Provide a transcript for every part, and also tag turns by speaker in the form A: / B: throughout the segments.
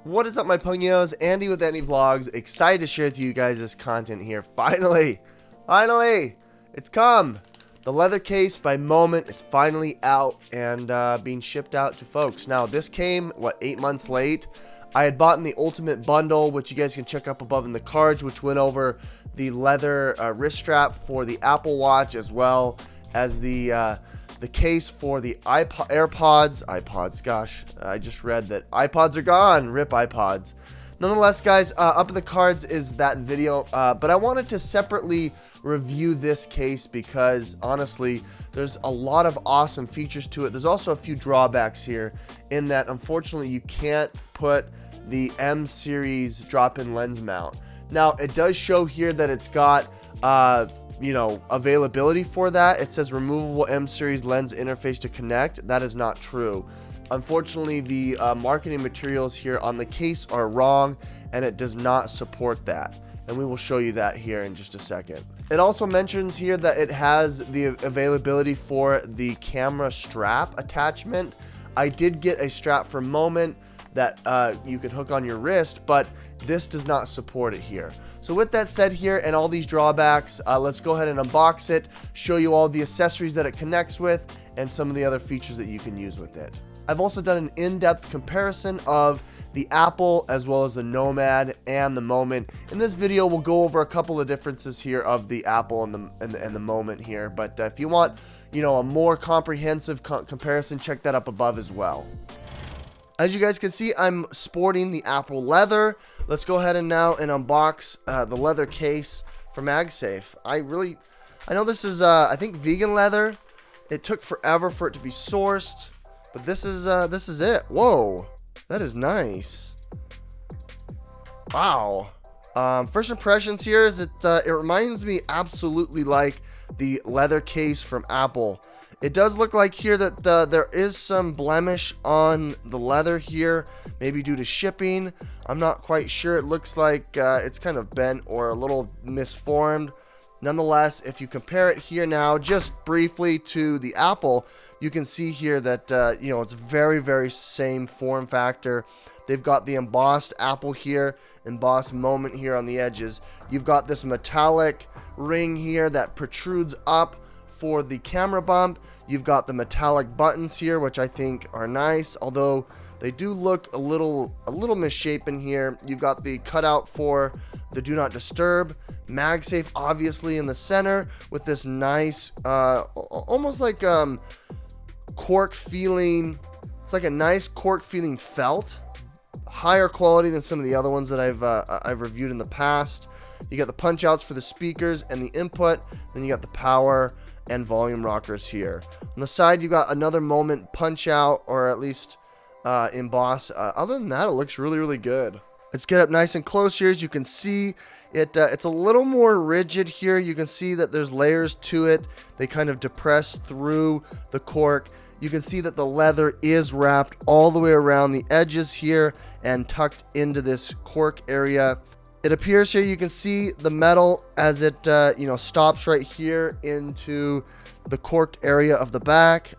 A: What is up, my pungios? Andy with Andy Vlogs. Excited to share with you guys this content here. Finally, it's come. The leather case by Moment is finally out and being shipped out to folks. Now, this came, 8 months late. I had bought in the Ultimate Bundle, which you guys can check up above in the cards, which went over the leather wrist strap for the Apple Watch, as well as the case for the AirPods. Gosh, I just read that iPods are gone. Rip iPods. Nonetheless, guys, up in the cards is that video, but I wanted to separately review this case because honestly, there's a lot of awesome features to it. There's also a few drawbacks here in that unfortunately you can't put the M series drop-in lens mount. Now, it does show here that it's got availability for that. It says removable M series lens interface to connect. That is not true. Unfortunately, the marketing materials here on the case are wrong, and it does not support that. And we will show you that here in just a second. It also mentions here that it has the availability for the camera strap attachment. I did get a strap from Moment that you could hook on your wrist, but this does not support it here. So with that said here and all these drawbacks, let's go ahead and unbox it, show you all the accessories that it connects with, and some of the other features that you can use with it. I've also done an in-depth comparison of the Apple as well as the Nomad and the Moment. In this video, we'll go over a couple of differences here of the Apple and the Moment here. But if you want, a more comprehensive comparison, check that up above as well. As you guys can see, I'm sporting the Apple leather. Let's go ahead and now unbox the leather case for Magsafe. I know this is I think vegan leather. It took forever for it to be sourced, but this is it. Whoa, that is nice. Wow. First impressions here is it reminds me absolutely like the leather case from Apple. It does look like here that there is some blemish on the leather here, maybe due to shipping. I'm not quite sure. It looks like it's kind of bent or a little misformed. Nonetheless, if you compare it here now, just briefly to the Apple, you can see here that it's very, very same form factor. They've got the embossed Apple here, embossed Moment here on the edges. You've got this metallic ring here that protrudes up for the camera bump. You've got the metallic buttons here, which I think are nice, although they do look a little misshapen here. You've got the cutout for the do not disturb. Magsafe obviously in the center with this nice almost like cork feeling. It's like a nice cork feeling felt, higher quality than some of the other ones that I've reviewed in the past. You got the punch outs for the speakers and the input, then you got the power and volume rockers here. On the side, you got another Moment punch out, or at least emboss. Other than that, it looks really, really good. Let's get up nice and close here. As you can see, it's a little more rigid here. You can see that there's layers to it. They kind of depress through the cork. You can see that the leather is wrapped all the way around the edges here and tucked into this cork area. It appears here you can see the metal as it stops right here into the corked area of the back.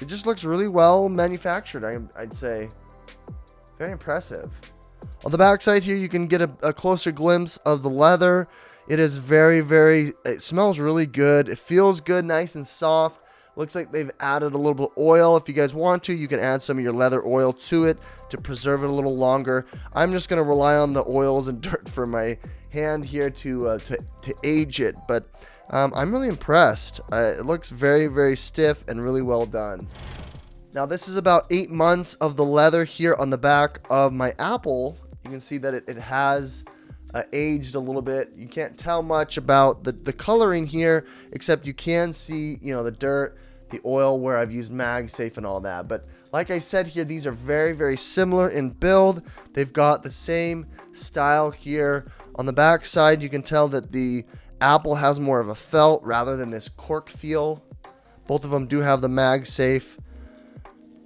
A: It just looks really well manufactured, I'd say. Very impressive. On the back side here, you can get a closer glimpse of the leather. It is it smells really good. It feels good, nice and soft. Looks like they've added a little bit of oil. If you guys want to, you can add some of your leather oil to it to preserve it a little longer. I'm just going to rely on the oils and dirt for my hand here to age it. But I'm really impressed. It looks very, very stiff and really well done. Now, this is about 8 months of the leather here on the back of my Apple. You can see that it has aged a little bit. You can't tell much about the coloring here, except you can see, the dirt, the oil where I've used Magsafe and all that. But like I said here, these are very, very similar in build. They've got the same style here. On the back side, you can tell that the Apple has more of a felt rather than this cork feel. Both of them do have the Magsafe.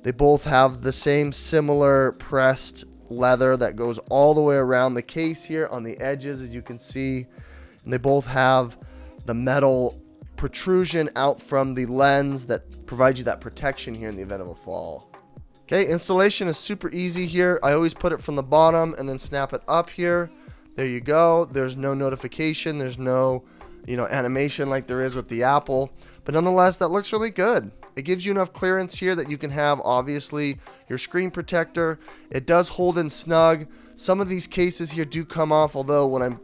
A: They both have the same similar pressed leather that goes all the way around the case here on the edges, as you can see. And they both have the metal protrusion out from the lens that provides you that protection here in the event of a fall. Okay, installation is super easy here. I always put it from the bottom and then snap it up here. There you go. There's no notification. There's no, animation like there is with the Apple. But nonetheless, that looks really good. It gives you enough clearance here that you can have, obviously, your screen protector. It does hold in snug. Some of these cases here do come off, although when I'm,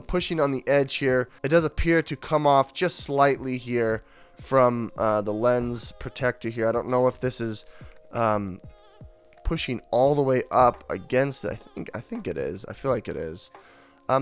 A: pushing on the edge here, it does appear to come off just slightly here from the lens protector here. I don't know if this is pushing all the way up against it. I think it is. I feel like it is.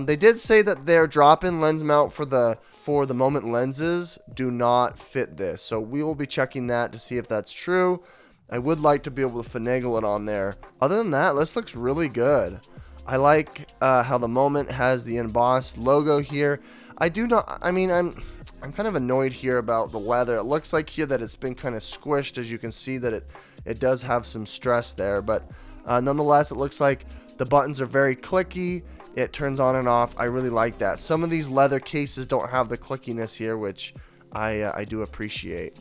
A: They did say that their drop-in lens mount for the Moment lenses do not fit this, so we will be checking that to see if that's true. I would like to be able to finagle it on there. Other than that, this looks really good. I like how the Moment has the embossed logo here. I'm kind of annoyed here about the leather. It looks like here that it's been kind of squished. As you can see that it does have some stress there, but nonetheless, it looks like the buttons are very clicky. It turns on and off. I really like that. Some of these leather cases don't have the clickiness here, which I do appreciate.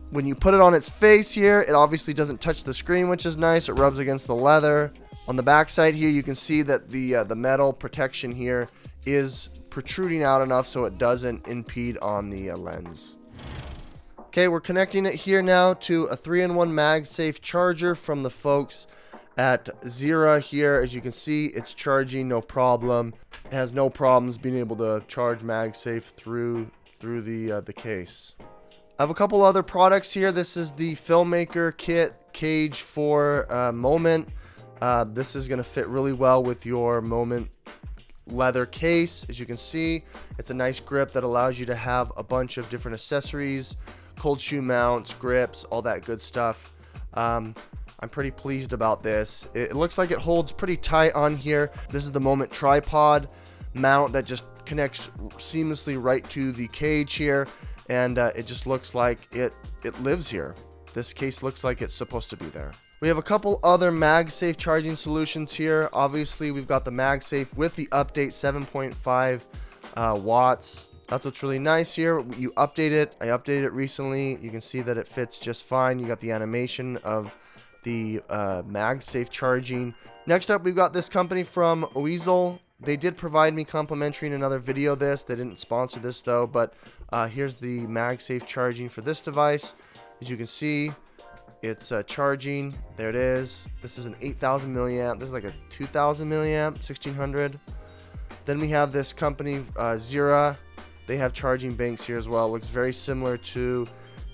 A: When you put it on its face here, it obviously doesn't touch the screen, which is nice. It rubs against the leather. On the back side here, you can see that the metal protection here is protruding out enough so it doesn't impede on the lens. Okay, we're connecting it here now to a 3-in-1 Magsafe charger from the folks at Zira here. As you can see, it's charging no problem. It has no problems being able to charge Magsafe through the case. I have a couple other products here. This is the Filmmaker kit cage for Moment. This is going to fit really well with your Moment leather case. As you can see, it's a nice grip that allows you to have a bunch of different accessories, cold shoe mounts, grips, all that good stuff. I'm pretty pleased about this. It looks like it holds pretty tight on here. This is the Moment tripod mount that just connects seamlessly right to the cage here, and it just looks like it lives here. This case looks like it's supposed to be there. We have a couple other MagSafe charging solutions here. Obviously, we've got the MagSafe with the update 7.5 watts. That's what's really nice here. You update it. I updated it recently. You can see that it fits just fine. You got the animation of the MagSafe charging. Next up, we've got this company from OISLE. They did provide me complimentary in another video this. They didn't sponsor this though, but here's the MagSafe charging for this device. As you can see, it's charging. There it is. This is an 8,000 milliamp. This is like a 2,000 milliamp, 1,600. Then we have this company, Zira. They have charging banks here as well. It looks very similar to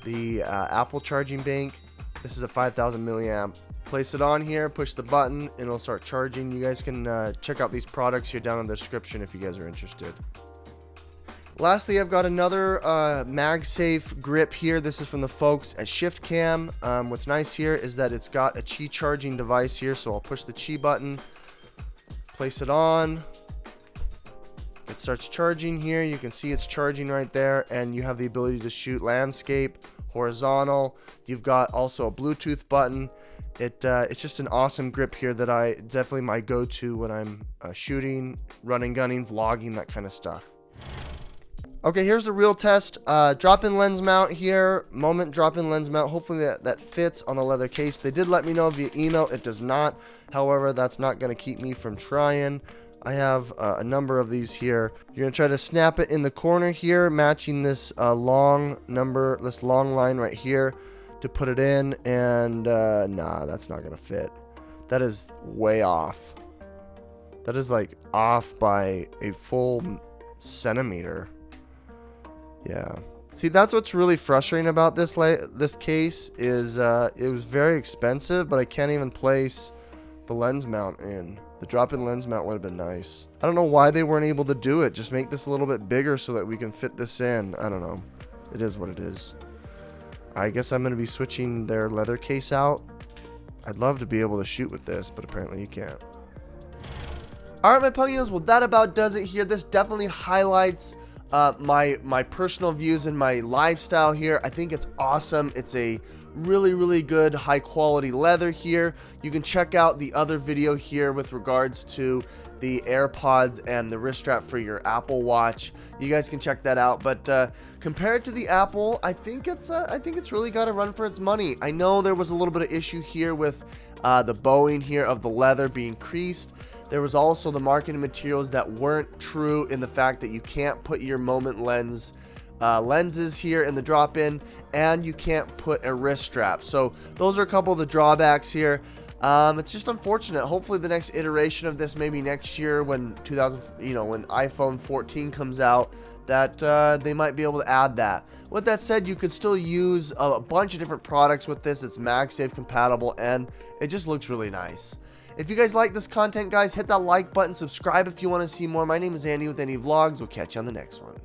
A: the Apple charging bank. This is a 5,000 milliamp. Place it on here, push the button, and it'll start charging. You guys can check out these products here down in the description if you guys are interested. Lastly, I've got another MagSafe grip here. This is from the folks at ShiftCam. What's nice here is that it's got a Qi charging device here, so I'll push the Qi button, place it on. It starts charging here. You can see it's charging right there, and you have the ability to shoot landscape, horizontal. You've got also a Bluetooth button. It's just an awesome grip here that I definitely my go-to when I'm shooting, running, gunning, vlogging, that kind of stuff. Okay, here's the real test. Drop-in lens mount here. Moment drop-in lens mount. Hopefully that fits on the leather case. They did let me know via email it does not. However, that's not going to keep me from trying. I have a number of these here. You're going to try to snap it in the corner here, matching this long line right here to put it in. And nah, that's not going to fit. That is way off. That is like off by a full centimeter. Yeah. See, that's what's really frustrating about this case is it was very expensive, but I can't even place the lens mount in. The drop-in lens mount would have been nice. I don't know why they weren't able to do it. Just make this a little bit bigger so that we can fit this in. I don't know. It is what it is. I guess I'm going to be switching their leather case out. I'd love to be able to shoot with this, but apparently you can't. Alright, my Puggios, well, that about does it here. This definitely highlights my personal views and my lifestyle here. I think it's awesome. It's a really good high quality leather here. You can check out the other video here with regards to the AirPods and the wrist strap for your Apple Watch. You guys can check that out, but kind Compared to the Apple, I think it's really got to run for its money. I know there was a little bit of issue here with the bowing here of the leather being creased. There was also the marketing materials that weren't true in the fact that you can't put your moment lenses here in the drop-in, and you can't put a wrist strap. So those are a couple of the drawbacks here. It's just unfortunate. Hopefully the next iteration of this, maybe next year when when iPhone 14 comes out, that they might be able to add that. With that said, you could still use a bunch of different products with this. It's Magsafe compatible, and it just looks really nice. If you guys like this content, guys, hit that like button, subscribe if you want to see more. My name is Andy with Andy Vlogs. We'll catch you on the next one.